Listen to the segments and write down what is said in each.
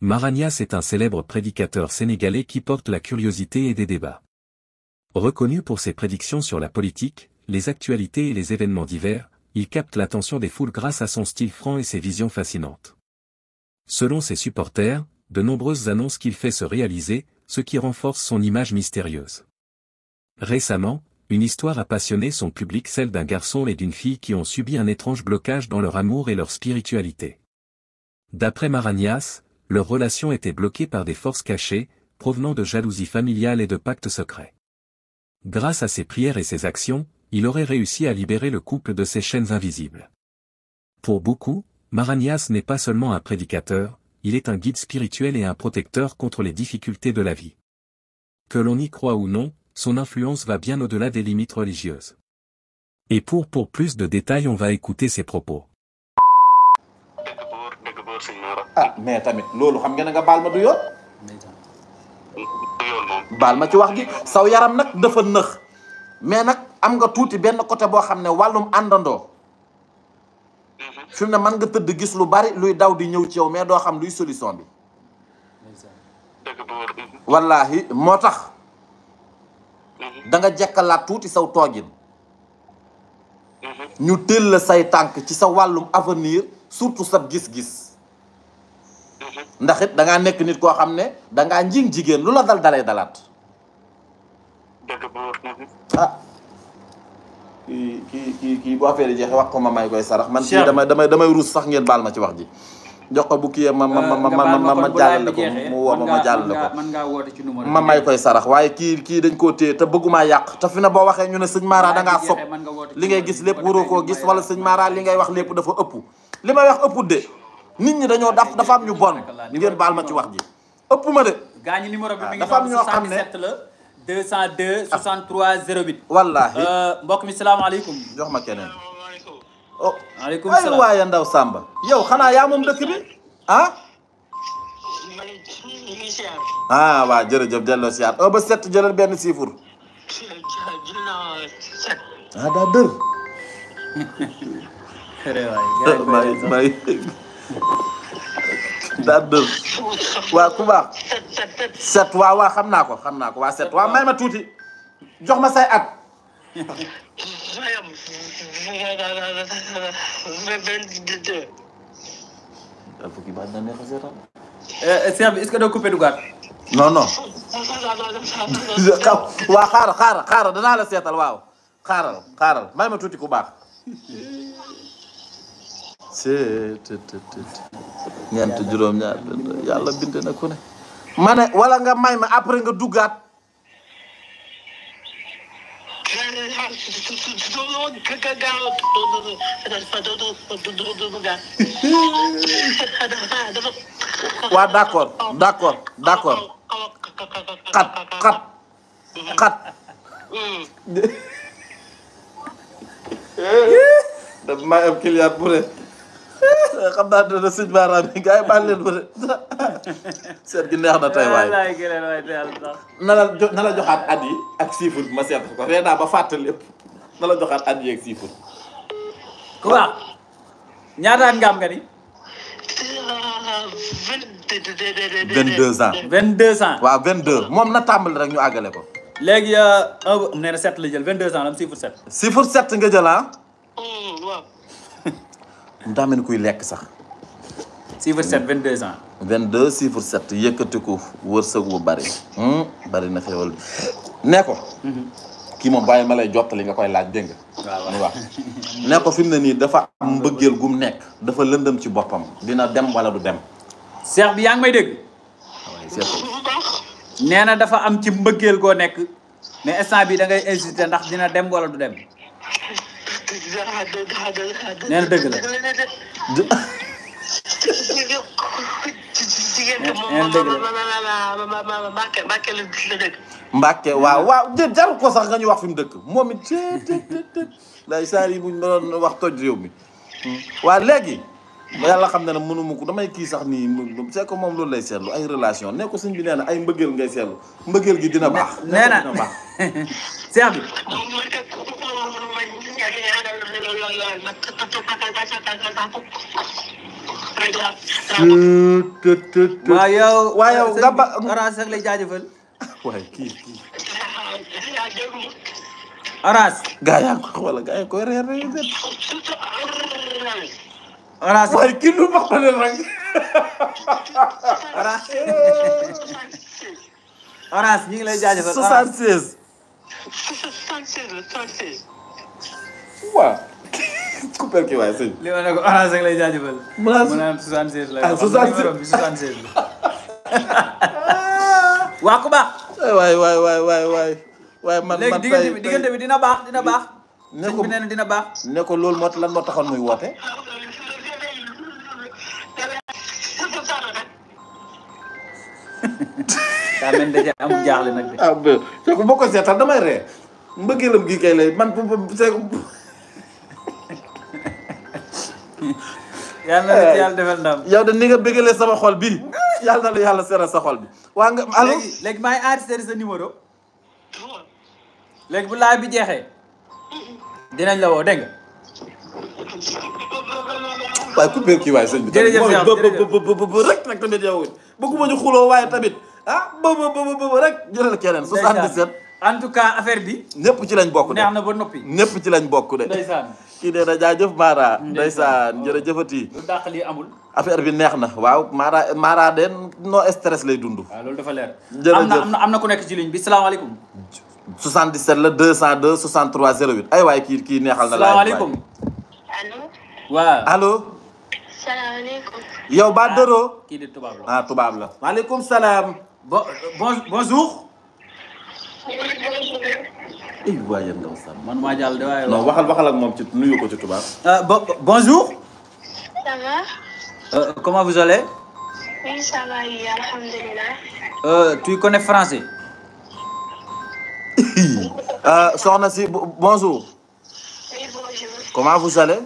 Maragnas est un célèbre prédicateur sénégalais qui porte la curiosité et des débats. Reconnu pour ses prédictions sur la politique, les actualités et les événements divers, il capte l'attention des foules grâce à son style franc et ses visions fascinantes. Selon ses supporters, de nombreuses annonces qu'il fait se réaliser, ce qui renforce son image mystérieuse. Récemment, une histoire a passionné son public, celle d'un garçon et d'une fille qui ont subi un étrange blocage dans leur amour et leur spiritualité. D'après Maragnas, leur relation était bloquée par des forces cachées, provenant de jalousie familiale et de pactes secrets. Grâce à ses prières et ses actions, il aurait réussi à libérer le couple de ces chaînes invisibles. Pour beaucoup, Maragnas n'est pas seulement un prédicateur, il est un guide spirituel et un protecteur contre les difficultés de la vie. Que l'on y croit ou non, son influence va bien au-delà des limites religieuses. Et pour plus de détails, on va écouter ses propos. ah mais tamit loolu xam ngeen nga baal ma du yoon baal ma ci wax gi saw yaram nag dafa nëx mais nag am nga tuuti benn côté boo xam ne wàllum àndandoo fi mu ne mën nga tëdd gis lu bari luy daw di ñëw ci yow mais doo xam luy solution bi wallaahi moo tax da nga jekkalaat tuuti saw toogin ñu teel la say tànk ci sa wàllum avenir surtout sa gis-gis ndax it da ngaa nekk nit koo xam ne da ngaa njing jigéen lu la dal dalay dalaat ah kii bu affaire yi jeexee wax ko ma may koy sarax man kii damay ruus sax ngeen baal ma ci wax ji jox ko bu kii ma jàllale ko mu woo ma jàllale ko mën ngaa woote ci numéro ma may koy sarax waaye kii dañ koo téye te bëggumaa yàq te fi na boo waxee ñu ne sëñ Mara da ngaa sob li ngay gis lépp waroo koo gis wala sëñ Mara li ngay wax lépp dafa ëpp li may wax ëpp de nit ñi dañoo dafa am ñu bon ngeen baal ma ci wax ji ëpp ma de gaañu numéro bi mi ngi dafa am ñoo xam ne 77 la 202 63 08 wallaahi mbokk mi salaamaaleykum jox ma keneen oh waaleykum ay salaam waaye ndaw Samba yow xanaa yaa moom dëkk bi ah waa jërëjëf delloo siyaar ba 7 jëlal benn chiffre daa dër may daa dër waa ku baax 7 waa xam naa ko waa 7 waa may ma tuuti jox ma say at fukki baat na neex a seetaan Cheikh bi est-ce que doo coupé dugaat non waa xaaral danaa la seetal waaw xaaral may ma tuuti ku baax ñeent juróom ñaar yàlla bind na ku ne ma ne wala nga may ma après nga duggaat waa d'accord xat daf may am client bu ne xam naa dana sëñ Mara bi gars yi baal leen bu ne seet gi neex na tey waaye na la joxaat at yi ak chiffre bi ma seet ko ree naa ba fàtte lépp na la joxaat at yi ak chiffre ku baax ñaata at nga am nga ni 22 ans 22 ans waaw 22 moom na tàmbali rek ñu àggale ko léegi nee na 7 la jël 22 ans la am chiffre 7 chiffre 7 nga jël ah waaw mu daa mel ni kuy lekk sax chiffre 7 22 ans 22 chiffre 7 yëkkatiku wërsëg bu bari bari na xewal ne ko kii moom bàyyi ma lay jottali nga koy laaj dégg nga waaw ne ko fi mu ne nii dafa am mbëggeel gum nekk dafa lëndëm ci boppam dina dem wala du dem Cheikh bi yaa ngi may dégg nee na dafa am ci mbëggeel goo nekk mais instant bi da ngay hésiter ndax dina dem wala du dem nee na dëgg la Mbàkke waaw jaru ko sax nga ñu wax fi mu dëkk moom it day saar yi buñ ma doon wax toj réew mi waa léegi yàlla xam ne ne mënu ma ko damay kii sax nii c'est que moom loolu lay seetlu ay relation ne ko sëñ bi nee na ay mbëggeel ngay seetlu mbëggeel gi dina baax nee na Cheikh bi waaw yow. waaw yow nga ba Orange rek lay jaajëfal. waaye kii. Orange. gaa yaa ko wala gaa yaa koy reer bet. Orange. waaye kii lu wax ba leen rek. Orange ñu ngi lay jaajëfal. 76. 76. waaw. coupé kii waaye sëñ. li ma ne ko Orange rek lay jaajëfal. mu naan 76 la. ah 76 numéro bi 76 la. waa ku baax. waay man léegi diggante bi dina baax. ne ko sëñ bi nee na dina baax. ne ko loolu moo lan moo taxoon muy woote. daa mel ni amul jaaxle nag de. ah ben c'est que boo ko seetal damay ree mbëggeelam gi kay lay man c'est que. yàlla na yàlla defal ndam. yow de ni nga bëggalee sama xol bii yàlla na la yàlla seral sa xol bi waa nga allo. léegi maa ngi enregistré sa numéro. léegi bu laaj bi jeexee. dinañ la woo dégg nga. waaye ku béy kii waaye sëñ bi. jërëjëf rek nag tamit yow bëgguma ñu xuloo waaye tamit ah rek jëlal keneen 77. en tout cas affaire bi. ñëpp ci lañ bokk de neex na ba noppi. ñëpp ci lañ bokk de. ndeysaan. kii de na jaajëf Mara. ndeysaan jërëjëfati. lu dàq lii amul. affaire bi neex na waaw Mara de no stress lay dund. waaw loolu dafa leer. jërëjëf am na ku nekk ci ligne bi salaamaaleykum. 77 la 202 63 08 ay waay kii neexal na. salaamaaleykum. allo. waaw. allo. salaamaaleykum. yow ba dëroo. kii de tubaab la. ah tubaab la. maaleykum salaam. bonjour. waaye yéen ndaw Sane. man maa jàll de waaye. non waxal ak moom ci nuyu ko ci tubaab. bonjour. ça va. comment vous allez. oui ça va oui alhamdulilah. tu connais français. soxna si bonjour. oui bonjour. comment vous allez.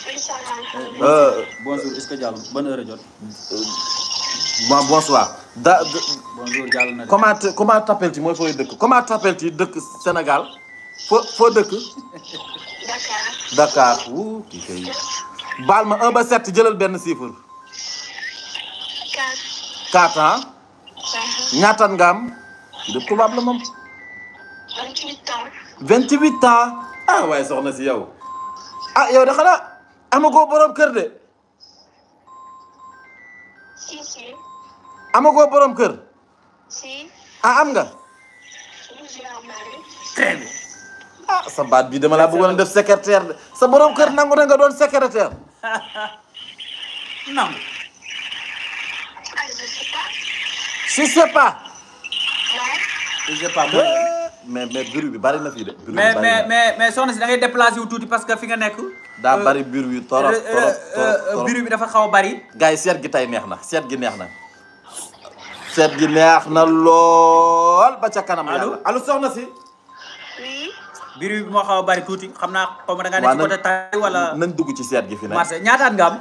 oui ça va alhamdulilah. bonjour est-ce que jàll ban heure a jot. bonsoir. bonjour jàll na de. comment t'appelles-tu mooy fooy dëkk comment t'appelles-tu dëkk Sénégal foo dëkk. Dakar wuu kii kay. baal ma 1 ba 7 jëlal benn chiffre. 4 ah. ñaata nga am. de tubaab la moom. 28 ans. 28 ans. ah waaye soxna si yow. ah yow de xanaa amagoo borom kër de. si. amagoo borom kër. si. ah am nga. très bien. ah sa baat bi dama laa bëggoon a def secrétaire de sa borom kër nangu na nga doon secrétaire. non. je sais pas. je sais pas. mais bruit bi bari na fii de. mais soxna si da ngay déplacé wu tuuti parce que fi nga nekk. daa bari bruit yu torop. bruit bi dafa xaw a bari. gars yi seet gi tey neex na seet gi neex na. seet gi neex na lool ba ca kanam. allo allo soxna si. oui. bruit bi moo xaw a bari tuuti xam naa comme da nga ne ci côté Taï wala. nañ dugg ci seet gi fi nag. marché ñaataat nga am.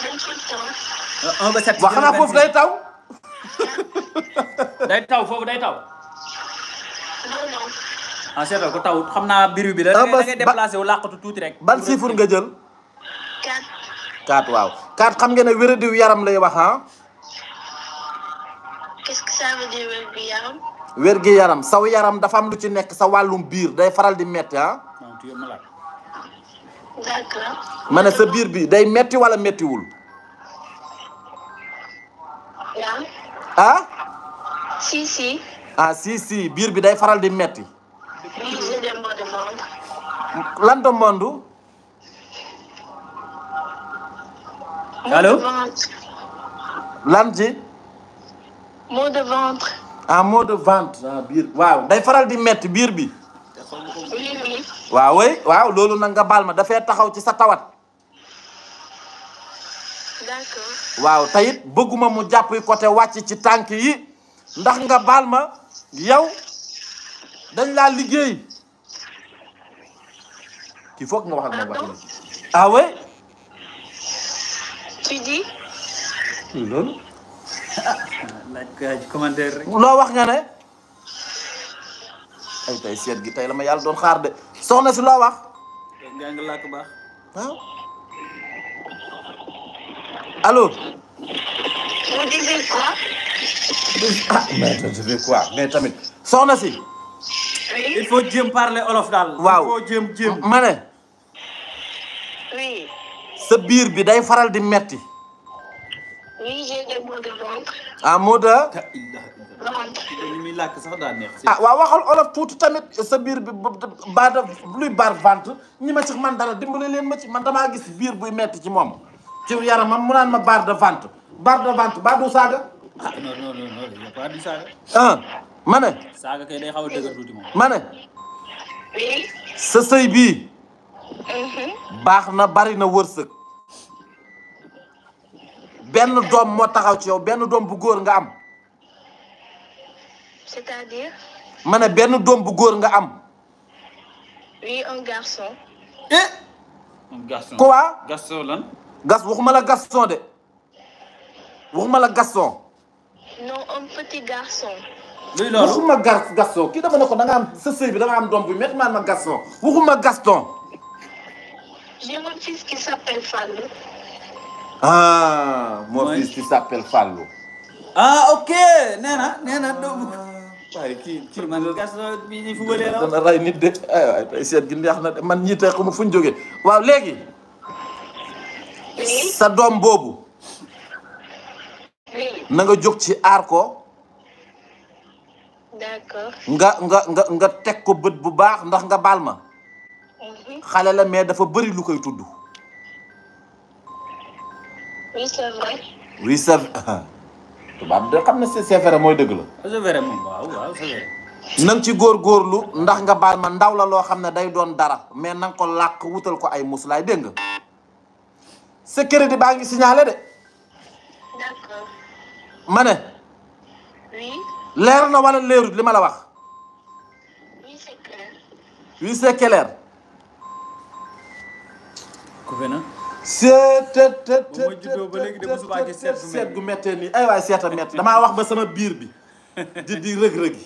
28 ans. 1 ba 7. wax xanaa foofu day taw. day taw foofu day taw. non. ah seetal ko taw xam naa bruit bi la. da ngay déplacé wu làqatu tuuti rek. ban chiffre nga jël. 4. 4 waaw 4 xam nga ne wéradiw yaram lay wax ah. qu'est-ce que ça veut dire wér-gu-yaram. wér gi yaram saw yaram dafa am lu ci nekk sa wàllum biir day faral di metti ah. non tu es malade. d'accord. ma ne sa biir bi day metti wala mettiwul. waaw. ah. si. ah si biir bi day faral di metti. oui j'ai des maux de ventre. lan de monde. allo. maux de ventre. lan ci. maux de ventre. ah maux de ventre. ah biir waaw day faral di metti biir bi. oui. waaw loolu nag nga baal ma dafay taxaw ci sa tawat. d'accord. waaw tayit bëgguma mu jàpp côté wàcc ci tànk yi ndax nga baal ma yow dañ laa liggéey. il faut que nga wax ak moom wax ah oui. tu dis. loolu. laaj ko ci commentaire rek. loo wax nga ne. ay tey seet gi tey la ma yàlla doon xaar de soxna si loo wax. nga làkk baax. waaw. Allô. Vous disiez quoi? Ah mais je vais quoi mais tamit soxna si. Oui. il faut jéem parler olof daal. waaw il faut jéem. ma ne. Oui. sa biir bi day faral di metti. Oui, j'ai des maux de ventre. ah moo da. Ventre. li muy làkk sax daa neex. ah waaw waxal olof tuuti tamit sa biir bi baada luy baar ventre ñi ma ci man dara dimbale leen ma ci man damaa gis biir buy metti ci moom ci yaramam mu naan ma barre de ventre baa du saaga. ah non y a pas du saaga. ah ma ne. saaga kay day xaw a dëgër tuuti moom. ma ne. Oui. sa sëy bii. baax na bari na wërsëg. benn doom moo taxaw ci yow benn doom bu góor nga am. C'est-à-dire? ma ne benn doom bu góor nga am. Oui, un garçon. Gaston. quoi. Gaston lan. waxuma la Gaston de. waxuma la Gaston. Non, un petit garçon. luy loolu. waxuma Gaston kii dama ne ko da nga am sa sëy bi da nga am doom bu métti maan ma Gaston waxuma Gaston. J'ai mon fils qui s'appelle Fallou. ah mon Ouais. fils qui s'appelle Fallou. ah ok nee na doomu. waaye kii man Gaston bi ñu fubalee la. dana ray nit de ay tey seet gi neex na de man ñii tey xamu fu ñu jógee waaw léegi. Oui. sa doom boobu Oui. na nga jóg ci aar ko. D'accord. nga teg ko bët bu baax ndax nga baal ma. xale la mais dafa bëri lu koy tudd. Oui, c'est vrai. oui c'est tubaab de xam na c'est vrai mooy dëgg la. c'est vrai moom waaw c'est vrai. na nga ci góorgóorlu ndax nga baal ma ndaw la loo xam ne day doon dara mais na nga ko làq wutal ko ay muslaay dégg nga. sa crédit baa ngi signalé de. D'accord. ma ne. Oui. leer na wala leerut li ma la wax. Oui, c'est clair. oui c'est clair. coupé na. seet seet gu méttee nii ay waay seet a métti damaa wax ba sama biir bi di rëg-rëgi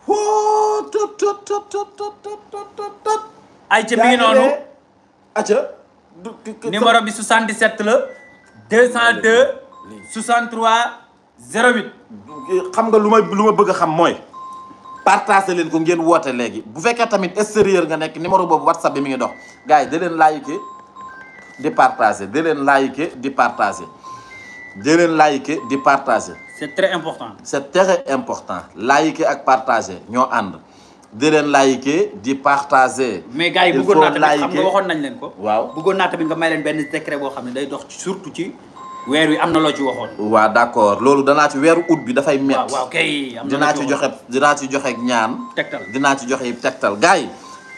woo tot ay ca mi ngi noonu. acca numéro bi 77 la 202 63 08. xam nga lu ma bëgg a xam mooy partagé leen ko ngeen woote léegi bu fekkee tamit extérieur nga nekk numéro boobu WhatsApp bi mi ngi dox gars yi da leen liker di partager da leen liker di partager da leen liker di partager. c'est très important. c'est très important liker ak partager ñoo ànd da leen liker di partager. mais gars yi bëggoon naa tamit xam nga waxoon nañ leen ko. waaw bëggoon naa tamit nga may leen benn décret boo xam ne day dox surtout ci weer wi am na loo ci waxoon. waaw d'accord loolu danaa ci weeru août bi dafay métti. waaw kay am na dinaa ci joxe ñaan. tegtal dinaa ci joxe tegtal gars yi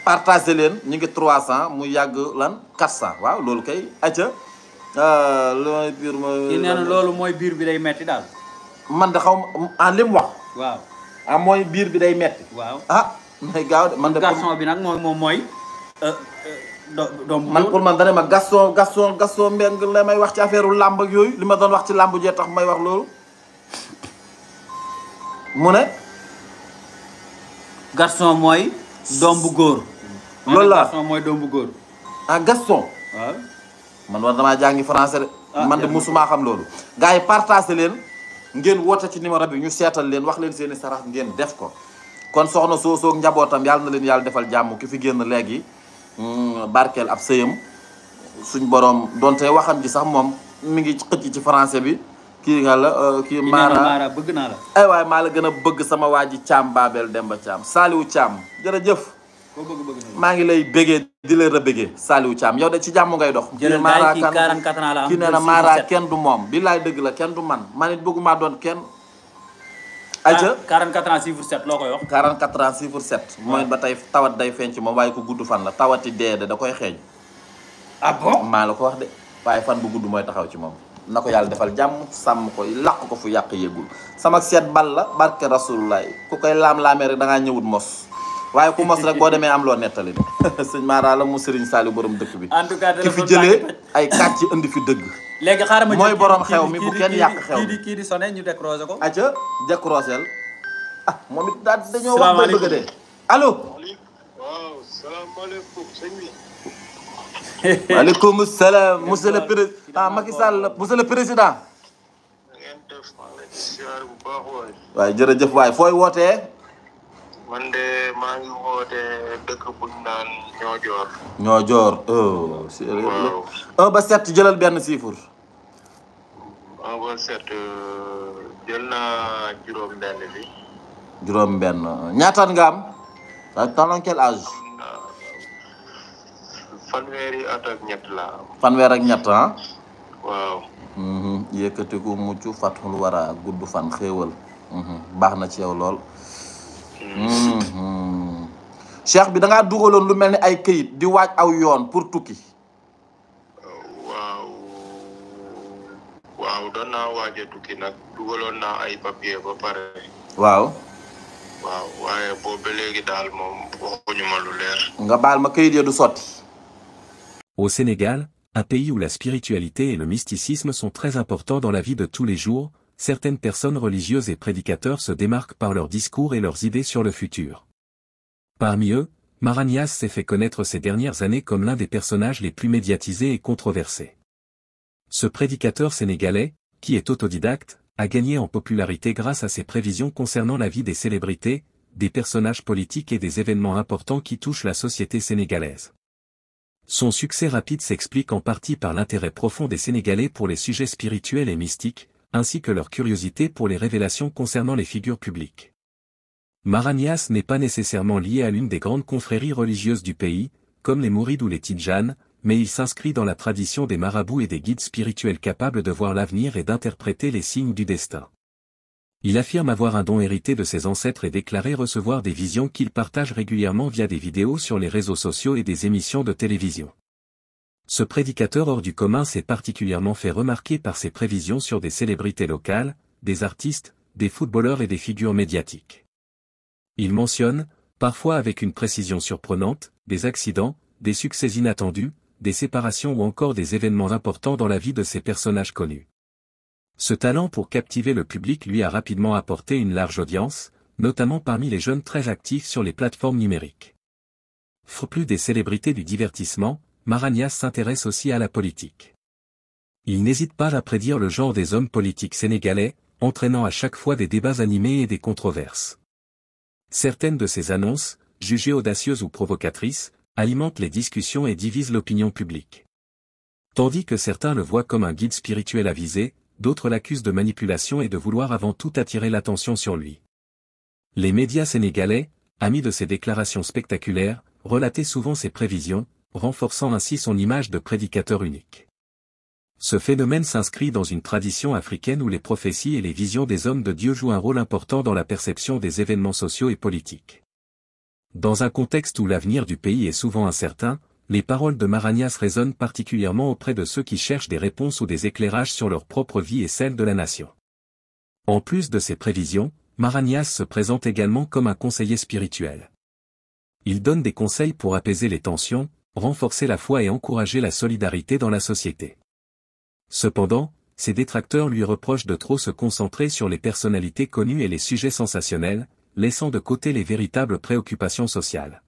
partagé leen ñu ngi 300 mu yàgg lan 400 waaw loolu kay acca looy biir ma. kii nee na loolu mooy biir bi day metti daal. man de xaw ma li mu wax. waaw. ah mooy biir bi day metti. waaw ah may gaaw de man de. garçon bi nag moom mooy. doom man pour man da ne ma Gaston Mbengue la may wax ci affaire làmb ak yooyu li ma doon wax ci làmb jee tax may wax loolu mu ne. garçon mooy doom bu góor. loolu la garçon mooy doom bu góor. ah Gaston. waaw. man war damaa jàngi français de. man de mosumaa xam loolu. gars yi partagé leen ngeen woote ci numéro bi ñu seetal leen wax leen seeni sarax ngeen def ko kon soxna soosoog njabootam yàlla na leen yàlla defal jàmm ki fi génn léegi barkeel ab sëyam suñ borom donte waxam ji sax moom mi ngi xëcc ci français bi kii nga la kii Mara bëgg naa la. ay waay maa la gën a bëgg sama waa ji Thiam Babel Demba Thiam Saliou Thiam jërëjëf. maa ngi lay bégee di la rëbégee Saliou Thiam yow de ci jàmm ngay dox. jërëjëf Mara kii 44 ans la am kii nee na Mara kenn du moom billaay dëgg la kenn du man man it bëgguma doon kenn. aja 44 ans chiffre 7 loo koy wax. 44 ans chiffre 7. mooy ba tey tawat day feeñ ci moom waaye ku gudd fan la tawati dee da koy xeeñ. ah bon maa la ko wax de waaye fan bu gudd mooy taxaw ci moom. na ko yàlla defal jàmm sàmm ko làq ko fu yàq yëgul sama seet bal la barke rasulullah ku koy laam-laamee rek da ngaa ñëwut mos. waaye ku mos rek boo demee am loo nettali de sëñ Mara la mu Serigne Saliou borom dëkk bi. en tout cas ki fi jëlee ay kàcc ci indi fi dëgg. léegi xaaral ma mooy borom xew mi bu kenn yàq xew mi kii di sonné ñu décroché ko. aca décroché ah moom it daal dañoo wax ba bëgg a dee allo. waaw salaamaaleykum sëñ bi. waaleykum salaam monsieur le président ah Macky Sall monsieur le président. ngeen def maa ngi leen di siyaar bu baax waay. waaye jërëjëf waay fooy wootee. man de maa ngi woote dëkk buñ naan Ñoojoor. Ñoojoor oh. waaw 1 ba 7 jëlal benn chiffre. 1 ba 7 jël naa juróom-benn bi. juróom-benn ñaataat nga am. t'as quel âge. fanweeri at ak ñett laa am. fanweer ak ñett ah. waaw. yëkkatiku mucc fatul wara gudd fan xéewal. baax na ci yow lool. cheikh bi da ngaa dugaloon lu mel ni ay këyit di waaj aw yoon pour tukki. waaw doon naa waaj a tukki nag dugaloon naa ay papier ba pare. waaw. waaw waaye boobu ba léegi daal moom waxuñu ma lu leer. nga baal ma këyit ya du sotti. Au Sénégal, un pays où la spiritualité et le mysticisme sont très importants dans la vie de tous les jours, certaines personnes religieuses et prédicateurs se démarquent par leurs discours et leurs idées sur le futur. Parmi eux, Mara Niasse s'est fait connaître ces dernières années comme l'un des personnages les plus médiatisés et controversés. Ce prédicateur sénégalais, qui est autodidacte, a gagné en popularité grâce à ses prévisions concernant la vie des célébrités, des personnages politiques et des événements importants qui touchent la société sénégalaise. Son succès rapide s'explique en partie par l'intérêt profond des Sénégalais pour les sujets spirituels et mystiques, ainsi que leur curiosité pour les révélations concernant les figures publiques. Mara Niasse n'est pas nécessairement lié à l'une des grandes confréries religieuses du pays, comme les Mourides ou les Tidjanes, mais il s'inscrit dans la tradition des marabouts et des guides spirituels capables de voir l'avenir et d'interpréter les signes du destin. Il affirme avoir un don hérité de ses ancêtres et déclaré recevoir des visions qu'il partage régulièrement via des vidéos sur les réseaux sociaux et des émissions de télévision. Ce prédicateur hors du commun s'est particulièrement fait remarquer par ses prévisions sur des célébrités locales, des artistes, des footballeurs et des figures médiatiques. Il mentionne, parfois avec une précision surprenante, des accidents, des succès inattendus, des séparations ou encore des événements importants dans la vie de ces personnages connus. Ce talent pour captiver le public lui a rapidement apporté une large audience, notamment parmi les jeunes très actifs sur les plateformes numériques. Plus des célébrités du divertissement, Mara Niasse s'intéresse aussi à la politique. Il n'hésite pas à prédire le genre des hommes politiques sénégalais, entraînant à chaque fois des débats animés et des controverses. Certaines de ces annonces, jugées audacieuses ou provocatrices, alimentent les discussions et divisent l'opinion publique. Tandis que certains le voient comme un guide spirituel avisé, d'autres l'accusent de manipulation et de vouloir avant tout attirer l'attention sur lui. Les médias sénégalais, amis de ses déclarations spectaculaires, relataient souvent ses prévisions, renforçant ainsi son image de prédicateur unique. Ce phénomène s'inscrit dans une tradition africaine où les prophéties et les visions des hommes de Dieu jouent un rôle important dans la perception des événements sociaux et politiques. Dans un contexte où l'avenir du pays est souvent incertain, les paroles de Mara Niasse résonnent particulièrement auprès de ceux qui cherchent des réponses ou des éclairages sur leur propre vie et celle de la nation. En plus de ses prévisions, Mara Niasse se présente également comme un conseiller spirituel. Il donne des conseils pour apaiser les tensions, renforcer la foi et encourager la solidarité dans la société. Cependant, ses détracteurs lui reprochent de trop se concentrer sur les personnalités connues et les sujets sensationnels, laissant de côté les véritables préoccupations sociales.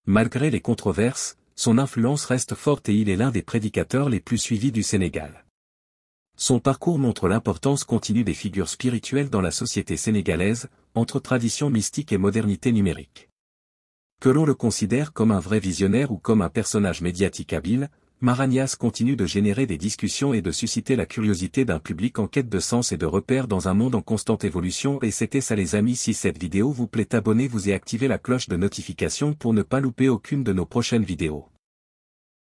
Malgré les controverses, son influence reste forte et il est l'un des prédicateurs les plus suivis du Sénégal. Son parcours montre l'importance continue des figures spirituelles dans la société sénégalaise, entre tradition mystique et modernité numérique. Que l'on le considère comme un vrai visionnaire ou comme un personnage médiatique habile, Mara Niasse continue de générer des discussions et de susciter la curiosité d'un public en quête de sens et de repères dans un monde en constante évolution. Et c'était ça les amis, si cette vidéo vous plaît, abonnez-vous et activez la cloche de notification pour ne pas louper aucune de nos prochaines vidéos.